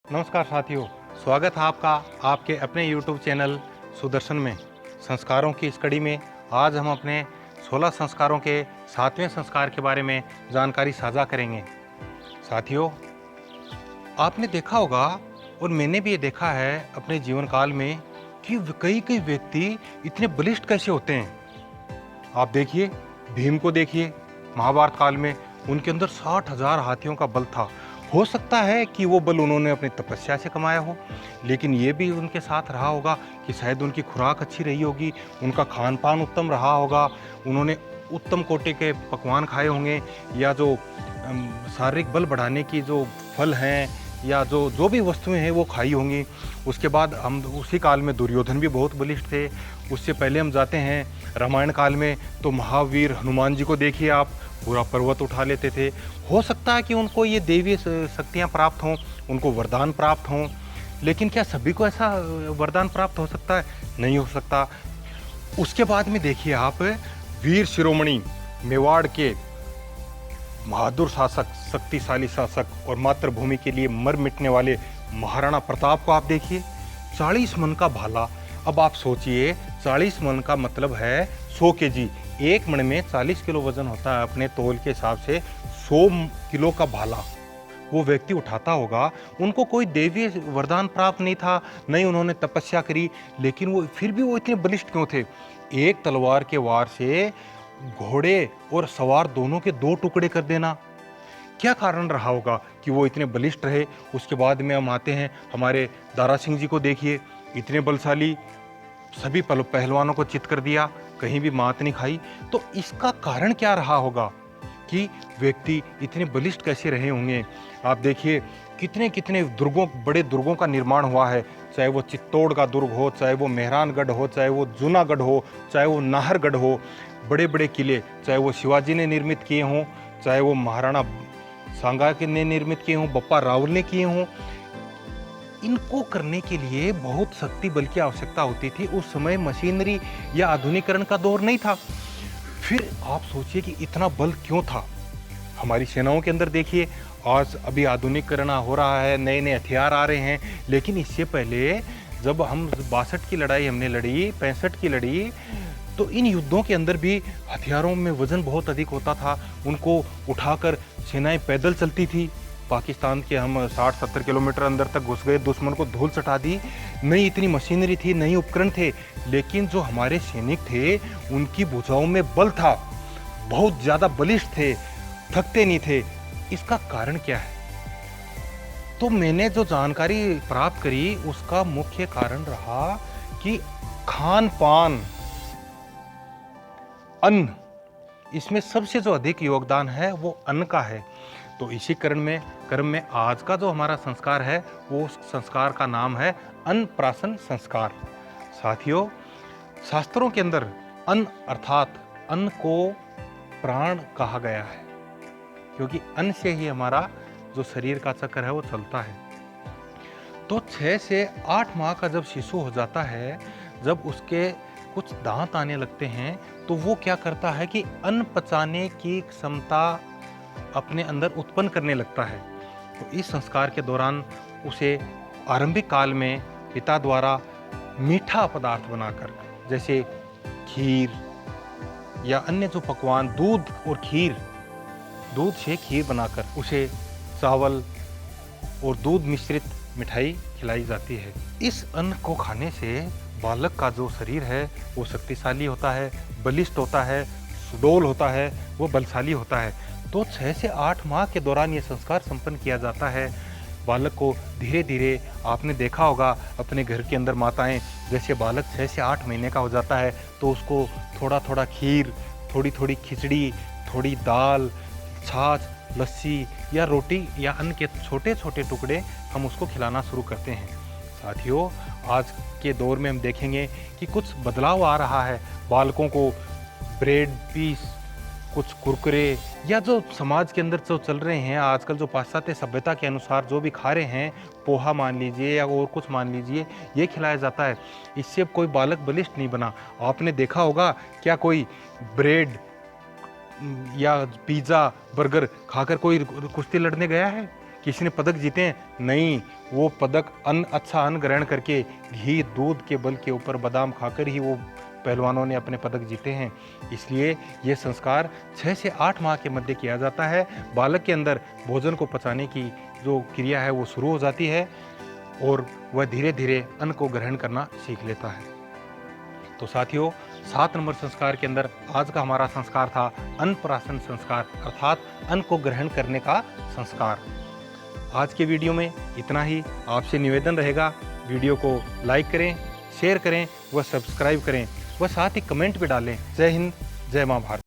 नमस्कार साथियों, स्वागत है आपका आपके अपने YouTube चैनल सुदर्शन में। संस्कारों की इस कड़ी में आज हम अपने 16 संस्कारों के 7वें संस्कार के बारे में जानकारी साझा करेंगे। साथियों, आपने देखा होगा और मैंने भी ये देखा है अपने जीवन काल में कि कई व्यक्ति इतने बलिष्ठ कैसे होते हैं। आप देखिए, भीम को देखिए, महाभारत काल में उनके अंदर 60,000 हाथियों का बल था। हो सकता है कि वो बल उन्होंने अपनी तपस्या से कमाया हो, लेकिन ये भी उनके साथ रहा होगा कि शायद उनकी खुराक अच्छी रही होगी, उनका खान पान उत्तम रहा होगा, उन्होंने उत्तम कोटि के पकवान खाए होंगे, या जो शारीरिक बल बढ़ाने की जो फल हैं या जो भी वस्तुएं हैं वो खाई होंगी। उसके बाद हम उसी काल में दुर्योधन भी बहुत बलिष्ठ थे। उससे पहले हम जाते हैं रामायण काल में, तो महावीर हनुमान जी को देखिए आप, पूरा पर्वत उठा लेते थे। हो सकता है कि उनको ये दैवीय शक्तियाँ प्राप्त हों, उनको वरदान प्राप्त हों, लेकिन क्या सभी को ऐसा वरदान प्राप्त हो सकता है? नहीं हो सकता। उसके बाद में देखिए आप, वीर शिरोमणि मेवाड़ के बहादुर शासक, शक्तिशाली शासक और मातृभूमि के लिए मर मिटने वाले महाराणा प्रताप को आप देखिए, 40 मन का भाला। अब आप सोचिए, 40 मन का मतलब है 100 केजी। एक मन में 40 किलो वजन होता है अपने तौल के हिसाब से। 100 किलो का भाला वो व्यक्ति उठाता होगा। उनको कोई देवीय वरदान प्राप्त नहीं था, नहीं उन्होंने तपस्या करी, लेकिन वो फिर भी वो इतने बलिष्ठ क्यों थे? एक तलवार के वार से घोड़े और सवार दोनों के 2 टुकड़े कर देना, क्या कारण रहा होगा कि वो इतने बलिष्ठ रहे? उसके बाद में हम आते हैं हमारे दारा सिंह जी को देखिए, इतने बलशाली, सभी पहलवानों को चित कर दिया, कहीं भी मात नहीं खाई। तो इसका कारण क्या रहा होगा कि व्यक्ति इतने बलिष्ठ कैसे रहे होंगे? आप देखिए, कितने कितने दुर्गों, बड़े दुर्गों का निर्माण हुआ है, चाहे वो चित्तौड़ का दुर्ग हो, चाहे वो मेहरानगढ़ हो, चाहे वो जूनागढ़ हो, चाहे वो नाहरगढ़ हो। बड़े बड़े किले, चाहे वो शिवाजी ने निर्मित किए हों, चाहे वो महाराणा सांगा के ने निर्मित किए हों, बप्पा रावल ने किए हों। इनको करने के लिए बहुत शक्ति बल की आवश्यकता होती थी। उस समय मशीनरी या आधुनिकीकरण का दौर नहीं था। फिर आप सोचिए कि इतना बल क्यों था? हमारी सेनाओं के अंदर देखिए, आज अभी आधुनिकीकरण हो रहा है, नए नए हथियार आ रहे हैं, लेकिन इससे पहले जब हम 62 की लड़ाई हमने लड़ी, 65 की लड़ी, तो इन युद्धों के अंदर भी हथियारों में वजन बहुत अधिक होता था। उनको उठाकर सेनाएं पैदल चलती थी। पाकिस्तान के हम 60-70 किलोमीटर अंदर तक घुस गए, दुश्मन को धूल चटा दी। नहीं इतनी मशीनरी थी, नहीं उपकरण थे, लेकिन जो हमारे सैनिक थे उनकी भुजाओं में बल था, बहुत ज़्यादा बलिष्ठ थे, थकते नहीं थे। इसका कारण क्या है? तो मैंने जो जानकारी प्राप्त करी उसका मुख्य कारण रहा कि खान पान, अन्न, इसमें सबसे जो अधिक योगदान है वो अन्न का है। तो इसी क्रम में आज का जो हमारा संस्कार है, वो संस्कार का नाम है अन्नप्राशन संस्कार। साथियों, शास्त्रों के अंदर अन्न अर्थात अन्न को प्राण कहा गया है, क्योंकि अन्न से ही हमारा जो शरीर का चक्र है वो चलता है। तो 6 से 8 माह का जब शिशु हो जाता है, जब उसके कुछ दांत आने लगते हैं, तो वो क्या करता है कि अन्न पचाने की क्षमता अपने अंदर उत्पन्न करने लगता है। तो इस संस्कार के दौरान उसे आरंभिक काल में पिता द्वारा मीठा पदार्थ बनाकर, जैसे खीर या अन्य जो पकवान, दूध से खीर बनाकर उसे चावल और दूध मिश्रित मिठाई खिलाई जाती है। इस अन्न को खाने से बालक का जो शरीर है वो शक्तिशाली होता है, बलिष्ठ होता है, सुडौल होता है, वो बलशाली होता है। तो 6 से 8 माह के दौरान ये संस्कार संपन्न किया जाता है। बालक को धीरे धीरे, आपने देखा होगा अपने घर के अंदर माताएं, जैसे बालक 6 से 8 महीने का हो जाता है तो उसको थोड़ा थोड़ा खीर, थोड़ी थोड़ी खिचड़ी, थोड़ी दाल, छाछ, लस्सी या रोटी या अन्न के छोटे छोटे टुकड़े हम उसको खिलाना शुरू करते हैं। साथियों, आज के दौर में हम देखेंगे कि कुछ बदलाव आ रहा है। बालकों को ब्रेड पीस, कुछ कुरकुरे, या जो समाज के अंदर जो चल रहे हैं आजकल, जो पाश्चात्य सभ्यता के अनुसार जो भी खा रहे हैं, पोहा मान लीजिए या और कुछ मान लीजिए, ये खिलाया जाता है। इससे कोई बालक बलिष्ठ नहीं बना। आपने देखा होगा, क्या कोई ब्रेड या पिज़्ज़ा, बर्गर खाकर कोई कुश्ती लड़ने गया है? किसी ने पदक जीते हैं? नहीं, वो पदक अच्छा अन्न ग्रहण करके, घी दूध के बल के ऊपर बादाम खाकर ही वो पहलवानों ने अपने पदक जीते हैं। इसलिए ये संस्कार 6 से 8 माह के मध्य किया जाता है। बालक के अंदर भोजन को पचाने की जो क्रिया है वो शुरू हो जाती है और वह धीरे धीरे अन्न को ग्रहण करना सीख लेता है। तो साथियों, 7 नंबर संस्कार के अंदर आज का हमारा संस्कार था अन्नप्राशन संस्कार, अर्थात अन्न को ग्रहण करने का संस्कार। आज के वीडियो में इतना ही। आपसे निवेदन रहेगा, वीडियो को लाइक करें, शेयर करें व सब्सक्राइब करें व साथ ही कमेंट भी डालें। जय हिंद, जय मां भारत।